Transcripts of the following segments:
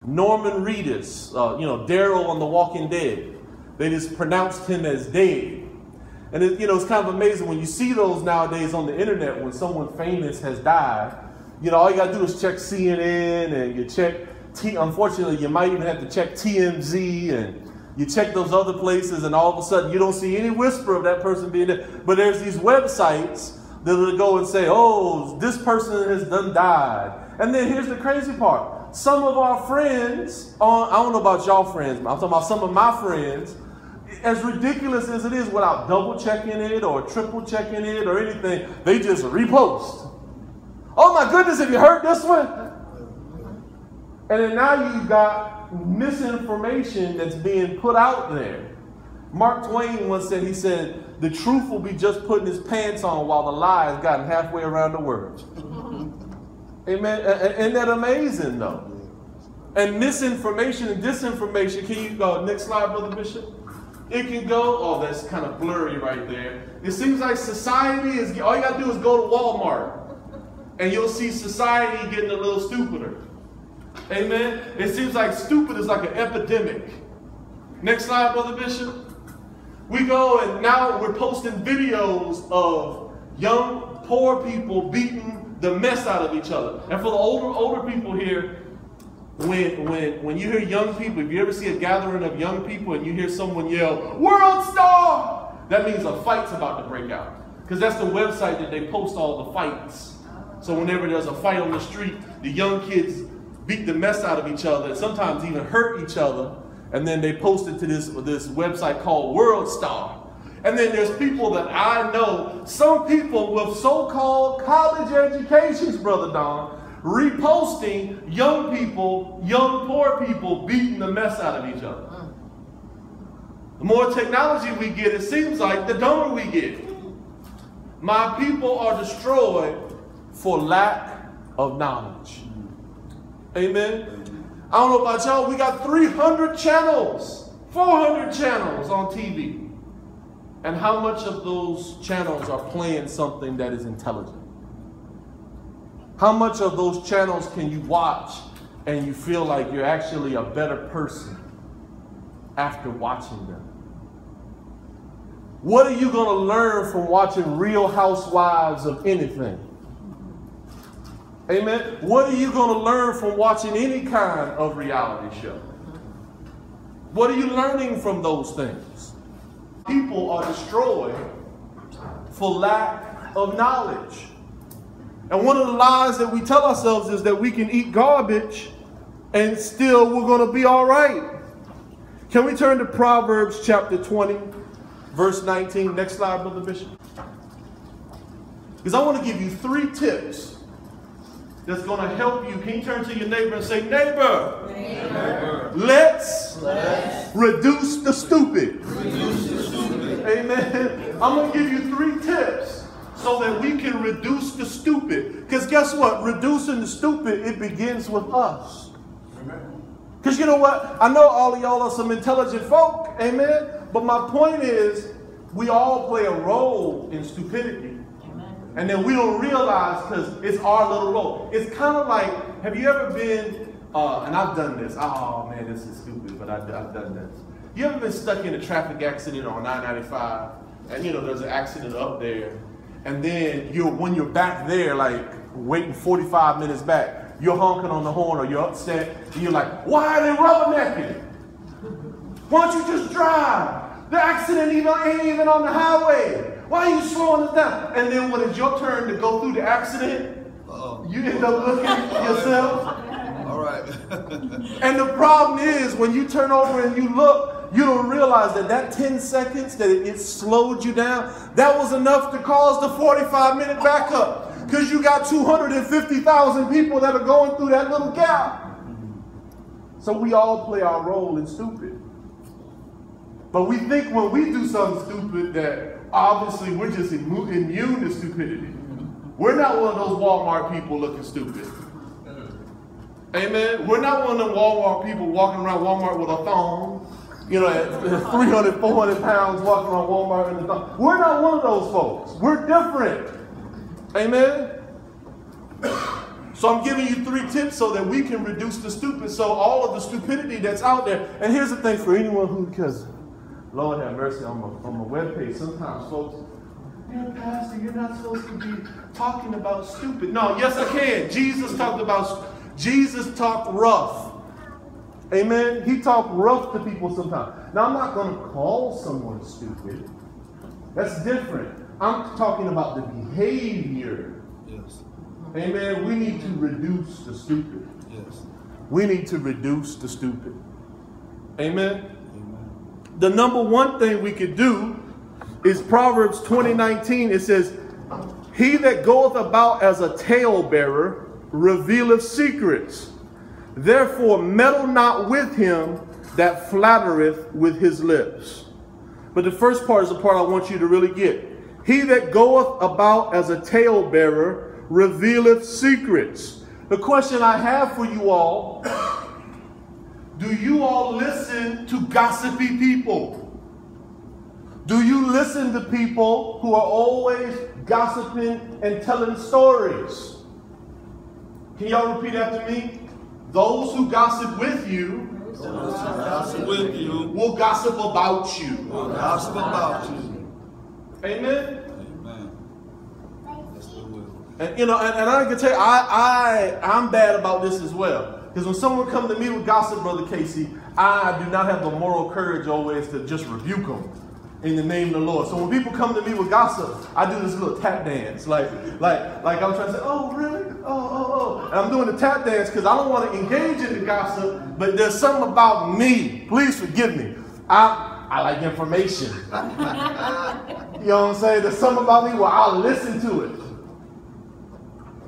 Norman Reedus, Daryl on The Walking Dead. They just pronounced him as dead. And it's kind of amazing when you see those nowadays on the internet when someone famous has died. All you got to do is check CNN and you check, unfortunately, you might even have to check TMZ and you check those other places, and all of a sudden you don't see any whisper of that person being dead. But there's these websites that will go and say, oh, this person has done died. And then here's the crazy part. Some of our friends, I don't know about y'all friends, but I'm talking about some of my friends, as ridiculous as it is, without double checking it or triple checking it or anything, they just repost. Oh my goodness, have you heard this one? And then now you've got misinformation that's being put out there. Mark Twain once said, he said, the truth will be just putting his pants on while the lie has gotten halfway around the world. Amen. Isn't that amazing though? And misinformation and disinformation, can you go, next slide, Brother Bishop? It can go, oh, that's kind of blurry right there. It seems like society is, all you got to do is go to Walmart and you'll see society getting a little stupider. Amen. It seems like stupid is like an epidemic. Next slide, Brother Bishop. We go and now we're posting videos of young, poor people beating the mess out of each other. And for the older people here, when you hear young people, if you ever see a gathering of young people and you hear someone yell, "World Star!" that means a fight's about to break out. Because that's the website that they post all the fights. So whenever there's a fight on the street, the young kids beat the mess out of each other and sometimes even hurt each other. And then they post it to this website called World Star. And then there's people that I know, some people with so-called college educations, Brother Don, reposting young people, young poor people beating the mess out of each other. The more technology we get, it seems like the dumber we get. My people are destroyed for lack of knowledge. Amen. I don't know about y'all, we got 300 channels, 400 channels on TV. And how much of those channels are playing something that is intelligent? How much of those channels can you watch and you feel like you're actually a better person after watching them? What are you going to learn from watching Real Housewives of anything? Amen. What are you going to learn from watching any kind of reality show? What are you learning from those things? People are destroyed for lack of knowledge. And one of the lies that we tell ourselves is that we can eat garbage and still we're going to be all right. Can we turn to Proverbs chapter 20, verse 19? Next slide, Brother Bishop. Because I want to give you 3 tips that's going to help you. Can you turn to your neighbor and say, neighbor, let's reduce the stupid. Amen. I'm going to give you 3 tips so that we can reduce the stupid. Because guess what? Reducing the stupid, it begins with us. Because you know what? I know all of y'all are some intelligent folk. Amen. But my point is, we all play a role in stupidity. And then we don't realize because it's our little role. It's kind of like, have you ever been, and I've done this. Oh man, this is stupid, but I've done this. You ever been stuck in a traffic accident on 995? And there's an accident up there. And then when you're back there, like waiting 45 minutes back, you're honking on the horn or you're upset. And you're like, why are they rubbernecking? Why don't you just drive? The accident ain't even on the highway. Why are you slowing us down? And then when it's your turn to go through the accident, you end up looking at yourself. All right. And the problem is when you turn over and you look, you don't realize that 10 seconds that it slowed you down, that was enough to cause the 45-minute backup. Because you got 250,000 people that are going through that little gap. So we all play our role in stupid. But we think when we do something stupid that obviously we're just immune to stupidity. We're not one of those Walmart people looking stupid. Amen. We're not one of them Walmart people walking around Walmart with a thong, at 300, 400 pounds walking around Walmart in a thong. We're not one of those folks. We're different. Amen. So I'm giving you 3 tips so that we can reduce the stupid. So all of the stupidity that's out there. And here's the thing for anyone who, because Lord have mercy on my webpage, sometimes folks, Pastor, you're not supposed to be talking about stupid. No, yes I can. Jesus talked rough. Amen. He talked rough to people sometimes. Now I'm not going to call someone stupid. That's different. I'm talking about the behavior. Yes. Amen. We need to reduce the stupid. Yes. We need to reduce the stupid. Amen. Amen. The number one thing we could do is Proverbs 20:19. It says, he that goeth about as a talebearer revealeth secrets. Therefore meddle not with him that flattereth with his lips. But the first part is the part I want you to really get. He that goeth about as a talebearer revealeth secrets. The question I have for you all, do you all listen to gossipy people? Do you listen to people who are always gossiping and telling stories? Can y'all repeat after me? Those who gossip with you, will gossip about you. Will gossip about you. Amen. Amen. Yes, they will. And and I can tell you, I'm bad about this as well. Because when someone comes to me with gossip, Brother Casey, I do not have the moral courage always to just rebuke them in the name of the Lord. So when people come to me with gossip, I do this little tap dance. Like I'm trying to say, oh, really? Oh. And I'm doing the tap dance because I don't want to engage in the gossip, but there's something about me. Please forgive me. I like information. You know what I'm saying? There's something about me where I'll listen to it.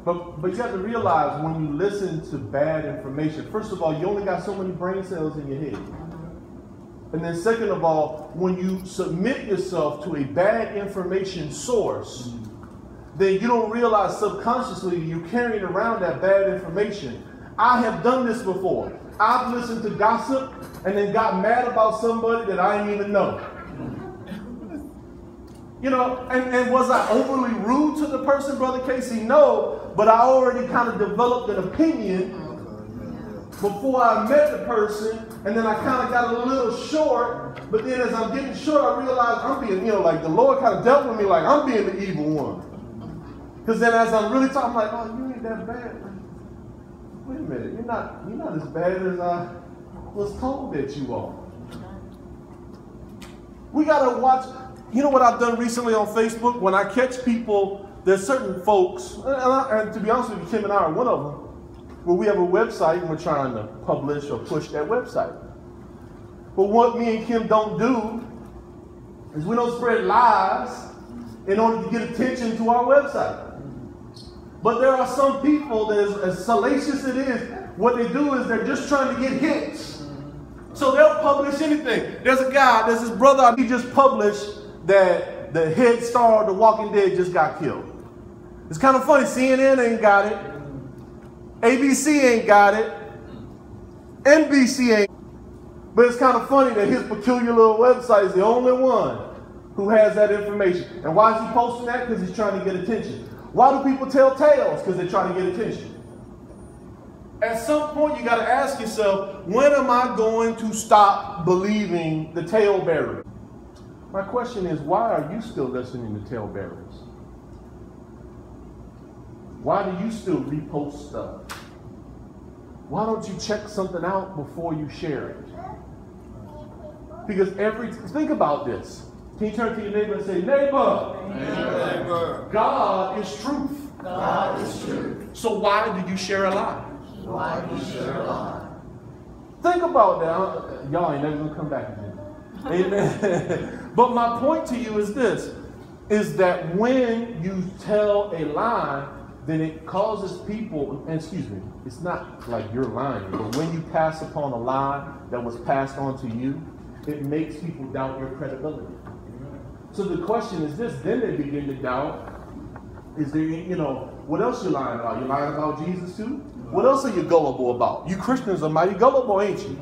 But you have to realize when you listen to bad information, first of all, you only got so many brain cells in your head. And then second of all, when you submit yourself to a bad information source, then you don't realize subconsciously you're carrying around that bad information. I have done this before. I've listened to gossip and then got mad about somebody that I didn't even know. And was I overly rude to the person, Brother Casey? No, but I already kind of developed an opinion before I met the person, and then I kind of got a little short, but then as I'm getting short, I realized I'm being, like the Lord kind of dealt with me like I'm being the evil one. Because then as I'm really talking, I'm like, oh, you ain't that bad. Wait a minute, you're not as bad as I was told that you are. We got to watch. You know what I've done recently on Facebook? When I catch people, there's certain folks, and to be honest with you, Kim and I are one of them, where we have a website and we're trying to publish or push that website. But what me and Kim don't do is we don't spread lies in order to get attention to our website. But there are some people that, as salacious it is, what they do is they're just trying to get hits. So they'll publish anything. There's this brother, he just published that the head star of The Walking Dead just got killed. It's kind of funny, CNN ain't got it. ABC ain't got it. NBC ain't. But it's kind of funny that his peculiar little website is the only one who has that information. And why is he posting that? Because he's trying to get attention. Why do people tell tales? Because they're trying to get attention. At some point, you got to ask yourself, when am I going to stop believing the talebearer? My question is, why are you still listening to talebearers? Why do you still repost stuff? Why don't you check something out before you share it? Because think about this. Can you turn to your neighbor and say, neighbor, God is truth. God is truth. So why do you share a lie? Why do you share a lie? Think about that. Y'all ain't never gonna come back again. Amen. But my point to you is this, is that when you tell a lie, then it causes people, and excuse me, it's not like you're lying, but when you pass upon a lie that was passed on to you, it makes people doubt your credibility. So the question is this, then they begin to doubt, is there, what else you lying about? You lying about Jesus too? What else are you gullible about? You Christians are mighty gullible, ain't you?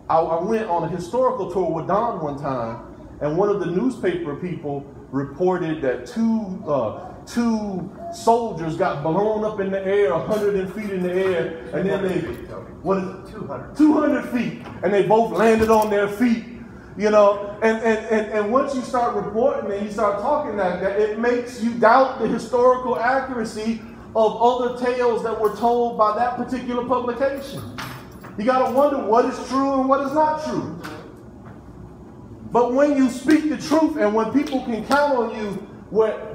I went on a historical tour with Don one time, and one of the newspaper people reported that two soldiers got blown up in the air 100 feet in the air, and then they, what is it? 200 feet, and they both landed on their feet, you know. And once you start reporting and you start talking like that, it makes you doubt the historical accuracy of other tales that were told by that particular publication. You got to wonder what is true and what is not true. But when you speak the truth and when people can count on you,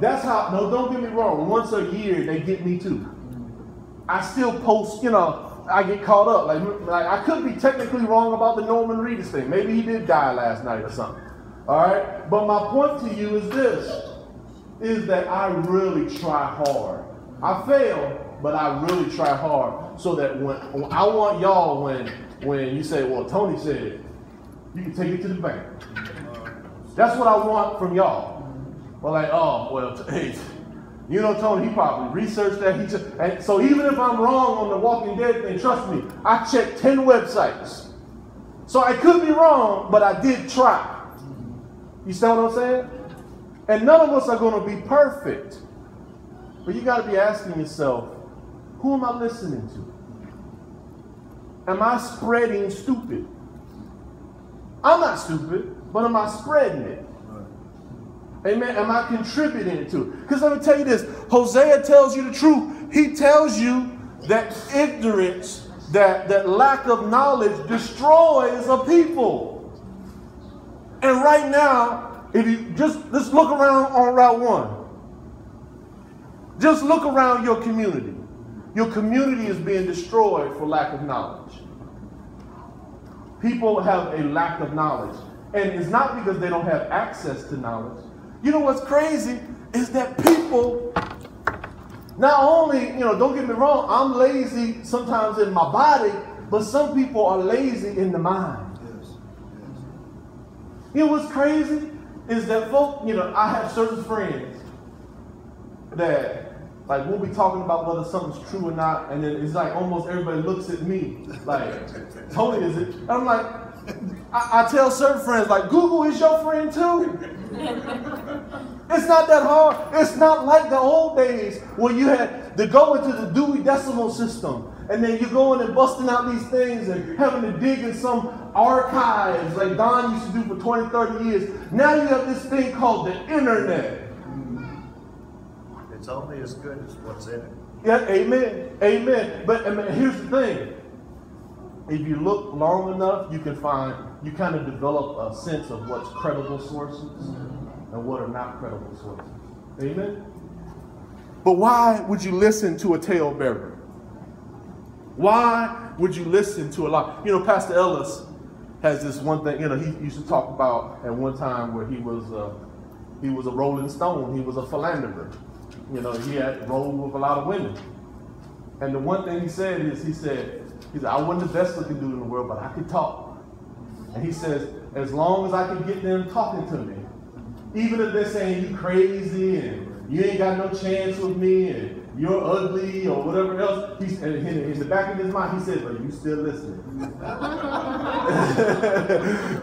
that's how, no, don't get me wrong, once a year they get me too. I still post, you know, I get caught up. Like I could be technically wrong about the Norman Reedus thing. Maybe he did die last night or something. All right? But my point to you is this, is that I really try hard. I fail, but I really try hard so that when I want y'all, when you say, well, Tony said, you can take it to the bank. That's what I want from y'all. Well, like, oh, well, hey, you know, Tony, he probably researched that. And so even if I'm wrong on the Walking Dead thing, trust me, I checked 10 websites. So I could be wrong, but I did try. You see what I'm saying? And none of us are going to be perfect. But you got to be asking yourself, who am I listening to? Am I spreading stupid? I'm not stupid, but am I spreading it? Amen. Am I contributing to it? Because let me tell you this. Hosea tells you the truth. He tells you that ignorance, that lack of knowledge destroys a people. And right now, if you just look around on Route 1. Just look around your community. Your community is being destroyed for lack of knowledge. People have a lack of knowledge. And it's not because they don't have access to knowledge. You know what's crazy is that people, not only, you know, don't get me wrong, I'm lazy sometimes in my body, but some people are lazy in the mind. Yes. You know what's crazy is that folk, you know, I have certain friends that, like, we'll be talking about whether something's true or not, and then it's like almost everybody looks at me like, Tony, is it? And I'm like, I tell certain friends, like, Google is your friend too. It's not that hard. It's not like the old days where you had to go into the Dewey Decimal System and then you're going and busting out these things and having to dig in some archives like Don used to do for 20, 30 years. Now you have this thing called the internet. It's only as good as what's in it. Yeah, amen. Amen. But here's the thing. If you look long enough, you kind of develop a sense of what's credible sources and what are not credible sources. Amen? But why would you listen to a talebearer? Why would you listen to a lie? You know, Pastor Ellis has this one thing, you know, he used to talk about at one time where he was a Rolling Stone. He was a philanderer. You know, he had rolled with a lot of women. And the one thing he said is, he said, I wasn't the best looking dude in the world, but I could talk. And he says, as long as I can get them talking to me, even if they're saying you crazy and you ain't got no chance with me and you're ugly or whatever else, in the back of his mind, he said, but you still listening.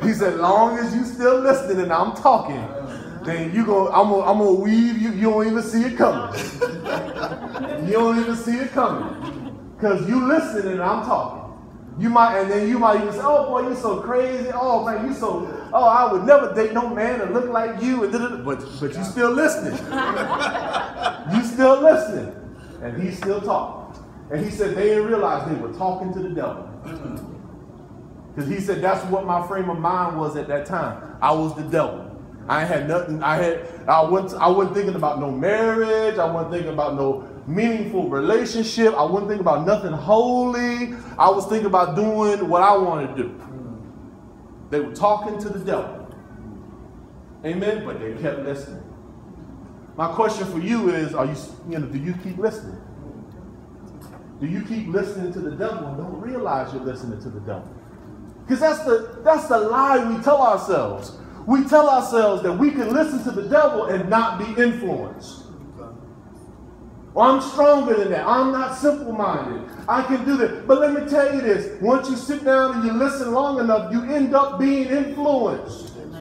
He said, long as you still listening and I'm talking, then I'm gonna weave you. You don't even see it coming. You don't even see it coming. Because you listening and I'm talking. You might even say, oh boy, you so crazy. Oh man, I would never date no man that look like you. But you still listening. You still listening. And he's still talking. And he said they didn't realize they were talking to the devil. Because he said that's what my frame of mind was at that time. I was the devil. I had nothing. I wasn't thinking about no marriage. I wasn't thinking about no meaningful relationship. I wasn't thinking about nothing holy. I was thinking about doing what I wanted to do. They were talking to the devil. Amen. But they kept listening. My question for you is, do you keep listening? Do you keep listening to the devil and don't realize you're listening to the devil? Because that's the lie we tell ourselves. We tell ourselves that we can listen to the devil and not be influenced. Or I'm stronger than that. I'm not simple-minded. I can do that. But let me tell you this. Once you sit down and you listen long enough, you end up being influenced.